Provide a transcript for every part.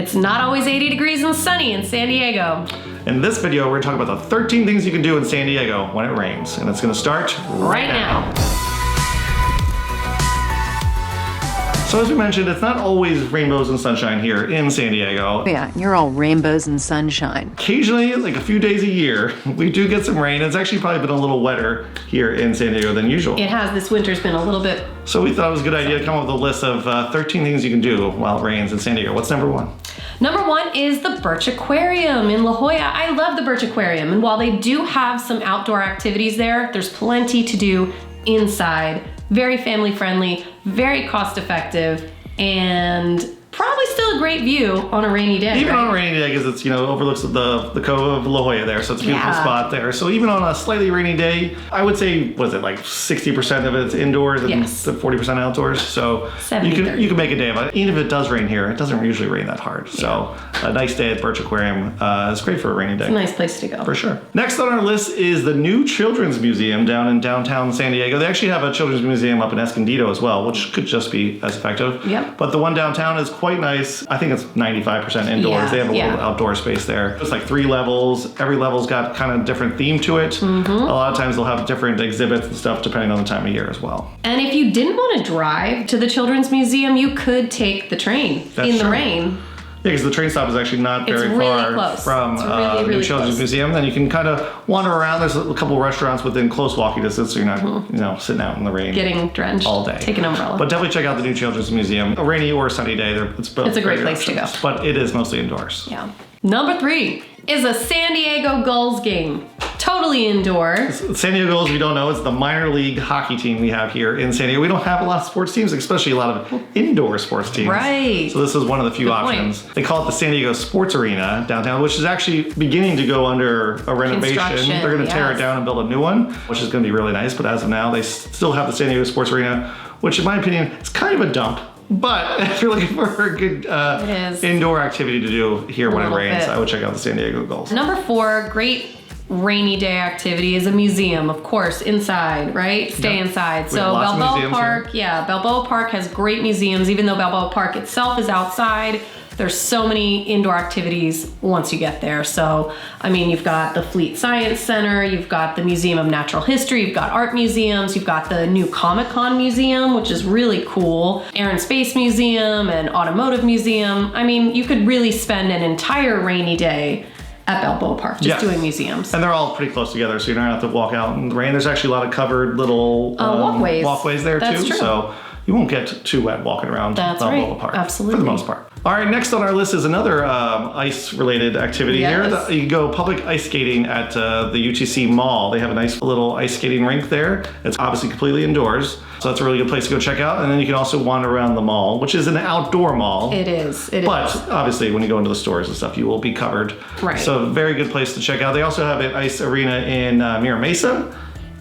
It's not always 80 degrees and sunny in San Diego. In this video, we're going to talk about the 13 things you can do in San Diego when it rains. And it's going to start right now. So as we mentioned, it's not always rainbows and sunshine here in San Diego. Yeah, you're all rainbows and sunshine. Occasionally, like a few days a year, we do get some rain. It's actually probably been a little wetter here in San Diego than usual. It has. This winter's been a little bit. So we thought it was a good idea to come up with a list of 13 things you can do while it rains in San Diego. What's number one? Number one is the BIRCH Aquarium in La Jolla. I love the BIRCH Aquarium, and while they do have some outdoor activities there, there's plenty to do inside. Very family friendly, very cost effective, and probably still a great view on a rainy day. Even right? on a rainy day, because it's, you know, overlooks the cove of La Jolla there, so it's a beautiful spot there. So even on a slightly rainy day, I would say, was it like 60% of it's indoors and 40% outdoors? So you can make a day of it. Even if it does rain here, it doesn't usually rain that hard. So a nice day at BIRCH Aquarium is great for a rainy day. It's a nice place to go. For sure. Next on our list is the new Children's Museum down in downtown San Diego. They actually have a Children's Museum up in Escondido as well, which could just be as effective. Yep. But the one downtown is quite nice. I think it's 95% indoors. They have a little outdoor space there. It's like 3 levels. Every level's got kind of different theme to it. A lot of times they'll have different exhibits and stuff depending on the time of year as well. And if you didn't want to drive to the Children's Museum, you could take the train in the rain. Yeah, because the train stop is actually not very far from the new Children's Museum. Then you can kind of wander around. There's a couple restaurants within close walking distance, so you're not, you know, sitting out in the rain, getting drenched all day. Take an umbrella. But definitely check out the new Children's Museum. A rainy or a sunny day, it's a great place to go. But it is mostly indoors. Yeah. Number 3 is a San Diego GULLS game. Totally indoor. San Diego GULLS, if you don't know, it's the minor league hockey team we have here in San Diego. We don't have a lot of sports teams, especially a lot of indoor sports teams. Right. So this is one of the few options. They call it the San Diego Sports Arena downtown, which is actually beginning to go under a renovation. They're going to tear it down and build a new one, which is going to be really nice. But as of now, they still have the San Diego Sports Arena, which in my opinion is kind of a dump. But if you're looking for a good indoor activity to do here when it rains, I would check out the San Diego GULLS. Number 4, great rainy day activity is a museum, of course, inside, right? Stay inside. So Balboa Park, Balboa Park has great museums, even though Balboa Park itself is outside. There's so many indoor activities once you get there. So, I mean, you've got the Fleet Science Center, you've got the Museum of Natural History, you've got art museums, you've got the new Comic-Con Museum, which is really cool, Air and Space Museum and Automotive Museum. I mean, you could really spend an entire rainy day at Balboa Park, just doing museums. And they're all pretty close together, so you don't have to walk out in the rain. There's actually a lot of covered little walkways there too. True. So you won't get too wet walking around Balboa Park. Absolutely. For the most part. All right, next on our list is another ice-related activity here. You go public ice skating at the UTC Mall. They have a nice little ice skating rink there. It's obviously completely indoors, so that's a really good place to go check out. And then you can also wander around the mall, which is an outdoor mall. It is. But obviously, when you go into the stores and stuff, you will be covered. Right. So a very good place to check out. They also have an ice arena in Mira Mesa.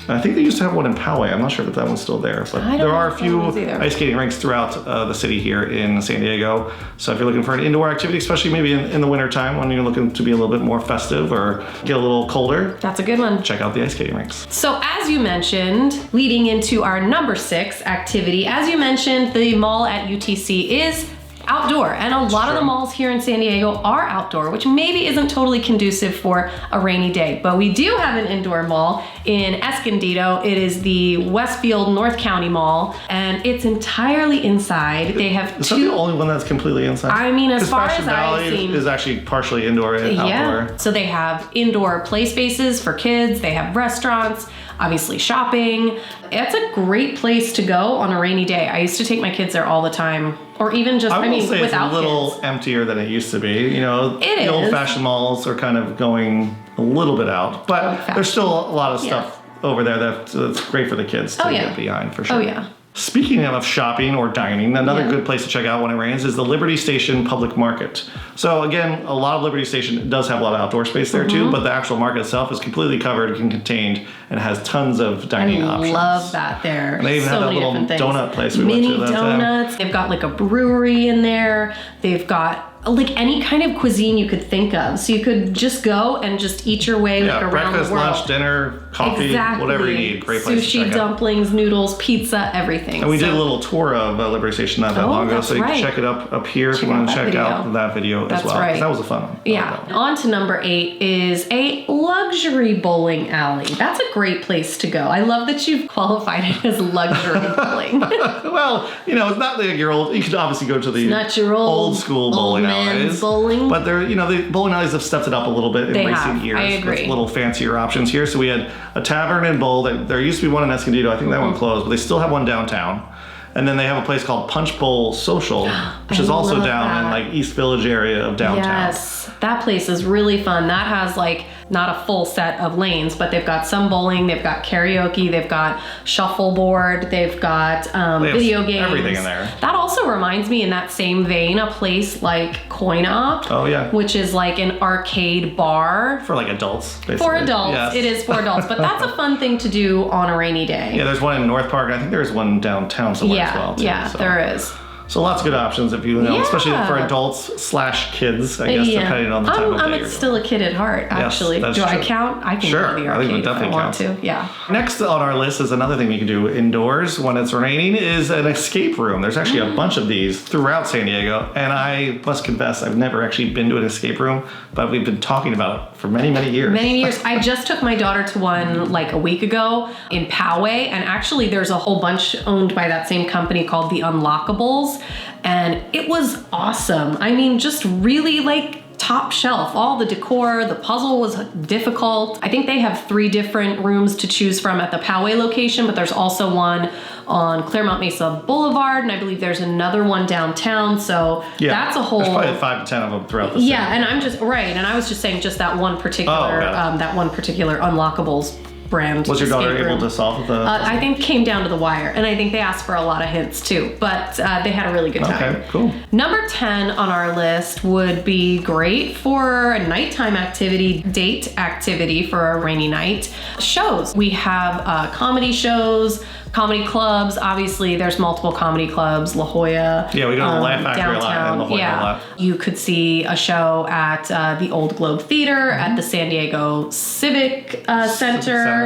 I think they used to have one in Poway. I'm not sure if that one's still there, but there are a few ice skating rinks throughout the city here in San Diego. So if you're looking for an indoor activity, especially maybe in the winter time when you're looking to be a little bit more festive or get a little colder, that's a good one. Check out the ice skating rinks. So as you mentioned, leading into our number 6 activity, as you mentioned, the mall at UTC is outdoor, and a lot of the malls here in San Diego are outdoor, which maybe isn't totally conducive for a rainy day, but we do have an indoor mall in Escondido. It is the Westfield North County Mall, and it's entirely inside. They have Is that the only one that's completely inside? I mean, as far as I've seen, is actually partially indoor and outdoor. So they have indoor play spaces for kids, they have restaurants, obviously shopping. It's a great place to go on a rainy day. I used to take my kids there all the time, or even just, without kids. It's a little emptier than it used to be. You know, the old-fashioned malls are kind of going a little bit out, but there's still a lot of stuff over there that's great for the kids to get behind, for sure. Oh, yeah. Speaking of shopping or dining, another good place to check out when it rains is the Liberty Station Public Market. So again, a lot of Liberty Station does have a lot of outdoor space there too, but the actual market itself is completely covered and contained and has tons of dining options. I love that there. And they even have that little donut place we went to. Mini donuts. They've got like a brewery in there. They've got like any kind of cuisine you could think of. So you could just go and just eat your way around breakfast, the world. lunch, dinner, coffee, whatever you need. Great place to check Sushi, dumplings, noodles, pizza, everything. And we did a little tour of Liberty Station not that long ago, so you can check it up here if you want to check out that video as well. Right. That was a fun one. Yeah. On to number 8 is a luxury bowling alley. That's a great place to go. I love that you've qualified it as luxury bowling. Well, you know, it's not like your old. You could obviously go to the old school bowling alleys. Bowling. But they're, you know, the bowling alleys have stepped it up a little bit in recent years. I agree. With little fancier options here. So we had a tavern and bowl. There used to be one in Escondido. I think that one closed, but they still have one downtown. And then they have a place called Punch Bowl Social, which is also down in like East Village area of downtown. Yes, that place is really fun. That has like not a full set of lanes, but they've got some bowling, they've got karaoke, they've got shuffleboard, they've got video games. Everything in there. That also reminds me, in that same vein, a place like Coin Op. Oh yeah. Which is like an arcade bar. For like adults, basically. For adults, yes. It is for adults, but that's a fun thing to do on a rainy day. Yeah, there's one in North Park. I think there's one downtown somewhere as well, too. Yeah, so. There is. So lots of good options if you know, especially for adults / kids, I guess, depending on the time of day. I'm still a kid at heart, actually. Yes, Do I count? I can go to the arcade if I want to. Yeah. Next on our list is another thing you can do indoors when it's raining is an escape room. There's actually a bunch of these throughout San Diego, and I must confess I've never actually been to an escape room, but we've been talking about it for many, many years. Many years. I just took my daughter to one like a week ago in Poway, and actually there's a whole bunch owned by that same company called the Unlockables. And it was awesome. I mean, just really like top shelf. All the decor, the puzzle was difficult. I think they have 3 different rooms to choose from at the Poway location, but there's also one on Claremont Mesa Boulevard, and I believe there's another one downtown. So that's a whole. There's probably 5 to 10 of them throughout the city. Yeah, and I'm just and I was just saying just that one particular Unlockables brand. Was your daughter able to solve the? I think came down to the wire, and I think they asked for a lot of hints too, but they had a really good time. Okay, cool. Number 10 on our list would be great for a nighttime activity, date activity for a rainy night. Shows. We have comedy shows, comedy clubs. Obviously, there's multiple comedy clubs. La Jolla. Yeah, we go to the Laugh Factory a lot and La Jolla a lot. You could see a show at the Old Globe Theater, at the San Diego Civic Center.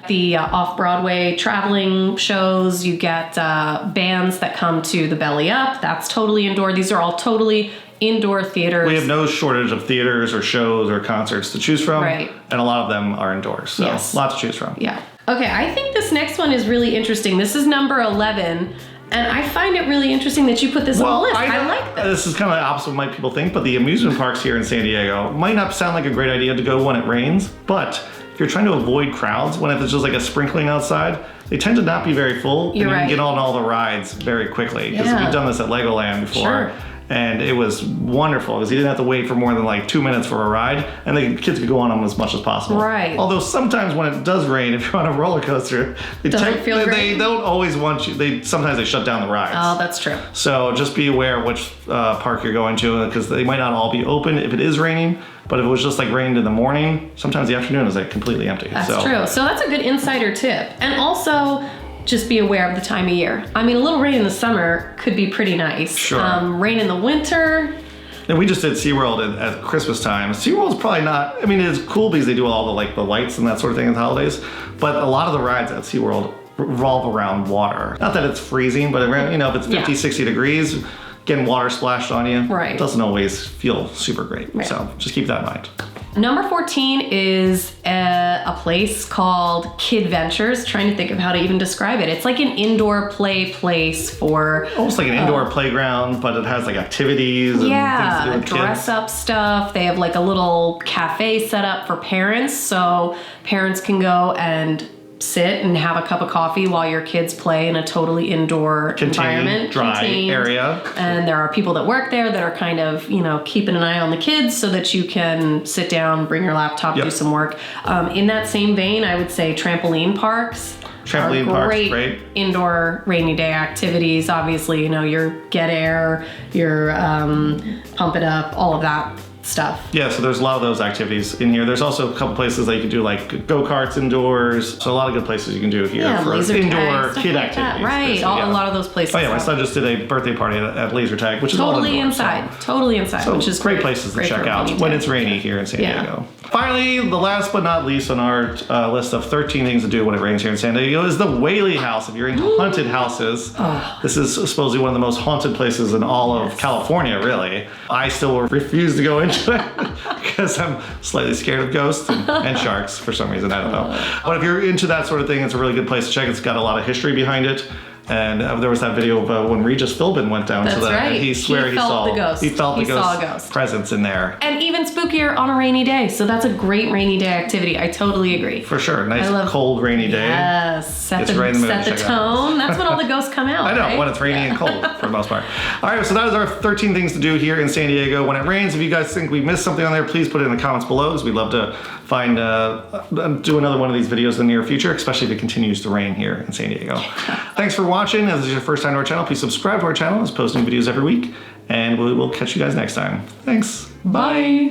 The off-Broadway traveling shows. You get bands that come to the Belly Up. That's totally indoor. These are all totally indoor theaters. We have no shortage of theaters or shows or concerts to choose from. Right. And a lot of them are indoors. So lots to choose from. Yeah. Okay, I think this next one is really interesting. This is number 11. And I find it really interesting that you put this on the list. I like this. This is kind of the opposite of what people think, but the amusement parks here in San Diego might not sound like a great idea to go when it rains, but if you're trying to avoid crowds, when it's just like a sprinkling outside, they tend to not be very full. And you can get on all the rides very quickly. Because we've done this at Legoland before. Sure. And it was wonderful because you didn't have to wait for more than like 2 minutes for a ride, and the kids could go on them as much as possible. Right. Although sometimes when it does rain, if you're on a roller coaster, they don't always want you. Sometimes they shut down the rides. Oh, that's true. So just be aware which park you're going to, because they might not all be open if it is raining. But if it was just like rained in the morning, sometimes the afternoon is like completely empty. That's true. So that's a good insider tip. And also, just be aware of the time of year. I mean, a little rain in the summer could be pretty nice. Sure. Rain in the winter. And we just did SeaWorld at Christmas time. SeaWorld's probably not, I mean, it's cool because they do all the lights and that sort of thing in the holidays, but a lot of the rides at SeaWorld revolve around water. Not that it's freezing, but if it's 50, 60 degrees, getting water splashed on you, it doesn't always feel super great. Right. So just keep that in mind. Number 14 is a place called Kid Ventures. Trying to think of how to even describe it. It's like an indoor play place for... Almost like an indoor playground, but it has like activities and things to do with dress up stuff. They have like a little cafe set up for parents, so parents can go and sit and have a cup of coffee while your kids play in a totally indoor environment. Dry area. And there are people that work there that are kind of, keeping an eye on the kids so that you can sit down, bring your laptop, do some work. In that same vein, I would say trampoline parks. Trampoline parks, great. Indoor rainy day activities. Obviously, your Get Air, your Pump It Up, all of that stuff. Yeah, so there's a lot of those activities in here. There's also a couple places that you can do like go-karts indoors. So a lot of good places you can do here for indoor kid activities. Right, a lot of those places. Oh yeah, my son just did a birthday party at laser tag, which is totally all inside. Totally inside, so which is great places to check out when it's rainy here in San Diego. Finally, the last but not least on our list of 13 things to do when it rains here in San Diego is the WHALEY house. If you're into haunted houses, this is supposedly one of the most haunted places in all of California, really. I still refuse to go into it because I'm slightly scared of ghosts and sharks for some reason. I don't know. But if you're into that sort of thing, it's a really good place to check. It's got a lot of history behind it. And there was that video of when Regis Philbin went down to the, and he saw the ghost. He felt the ghost presence in there. And even spookier on a rainy day. So that's a great rainy day activity. I totally agree. For sure. Nice cold rainy day. Yes. Set the tone. That's when all the ghosts come out. I know, when it's rainy and cold for the most part. All right, so that is our 13 things to do here in San Diego when it rains. If you guys think we missed something on there, please put it in the comments below, because we'd love to find do another one of these videos in the near future, especially if it continues to rain here in San Diego. Thanks for watching. If this is your first time to our channel, please subscribe to our channel. It's posting videos every week, and we will catch you guys next time. Thanks. Bye.